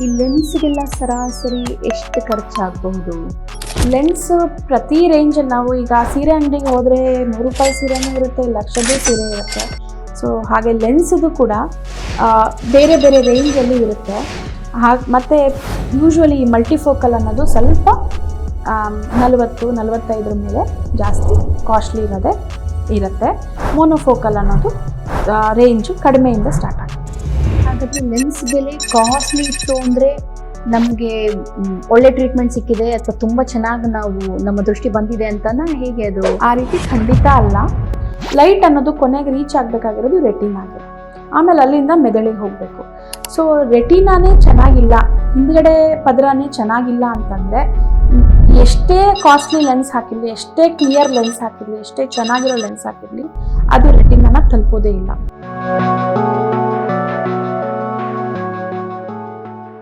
ಈ ಲೆನ್ಸ್ಗೆಲ್ಲ ಸರಾಸರಿ ಎಷ್ಟು ಖರ್ಚಾಗಬಹುದು? ಲೆನ್ಸ್ ಪ್ರತಿ ರೇಂಜಲ್ಲಿ ನಾವು ಈಗ ಸೀರೆ ಅಂಗಡಿಗೆ ಹೋದರೆ ₹100 ಸೀರೆನೂ ಇರುತ್ತೆ, ಲಕ್ಷದ ಸೀರೆ ಇರುತ್ತೆ. ಸೊ ಹಾಗೆ ಲೆನ್ಸ್ದು ಕೂಡ ಬೇರೆ ಬೇರೆ ರೇಂಜಲ್ಲಿ ಇರುತ್ತೆ. ಮತ್ತು ಯೂಶ್ವಲಿ ಮಲ್ಟಿಫೋಕಲ್ ಅನ್ನೋದು ಸ್ವಲ್ಪ 40-45 ಮೇಲೆ ಜಾಸ್ತಿ ಕಾಸ್ಟ್ಲಿ ಇರುತ್ತೆ. ಮೋನೋಫೋಕಲ್ ಅನ್ನೋದು ರೇಂಜು ಕಡಿಮೆಯಿಂದ ಸ್ಟಾರ್ಟ್ ಆಗುತ್ತೆ. ಹಾಗಾದರೆ ಲೆನ್ಸ್ ಬೆಲೆ ಕಾಸ್ಟ್ಲಿ ಇತ್ತು ಅಂದರೆ ನಮಗೆ ಒಳ್ಳೆ ಟ್ರೀಟ್ಮೆಂಟ್ ಸಿಕ್ಕಿದೆ ಅಥವಾ ತುಂಬ ಚೆನ್ನಾಗಿ ನಮ್ಮ ದೃಷ್ಟಿ ಬಂದಿದೆ ಅಂತನಾ, ಹೇಗೆ ಅದು? ಆ ರೀತಿ ಖಂಡಿತ ಅಲ್ಲ. ಲೈಟ್ ಅನ್ನೋದು ಕೊನೆಗೆ ರೀಚ್ ಆಗಬೇಕಾಗಿರೋದು ರೆಟಿನಾಗೆ, ಆಮೇಲೆ ಅಲ್ಲಿಂದ ಮೆದುಳಿಗೆ ಹೋಗಬೇಕು. ಸೊ ರೆಟಿನಾನೇ ಚೆನ್ನಾಗಿಲ್ಲ, ಹಿಂದ್ಗಡೆ ಪದರನೇ ಚೆನ್ನಾಗಿಲ್ಲ ಅಂತಂದರೆ ಎಷ್ಟೇ ಕಾಸ್ಟ್ಲಿ ಲೆನ್ಸ್ ಹಾಕಿರಲಿ, ಎಷ್ಟೇ ಕ್ಲಿಯರ್ ಲೆನ್ಸ್ ಹಾಕಿರಲಿ, ಎಷ್ಟೇ ಚೆನ್ನಾಗಿರೋ ಲೆನ್ಸ್ ಹಾಕಿರಲಿ, ಅದು ರೆಟಿನಾನ ತಲುಪೋದೇ ಇಲ್ಲ.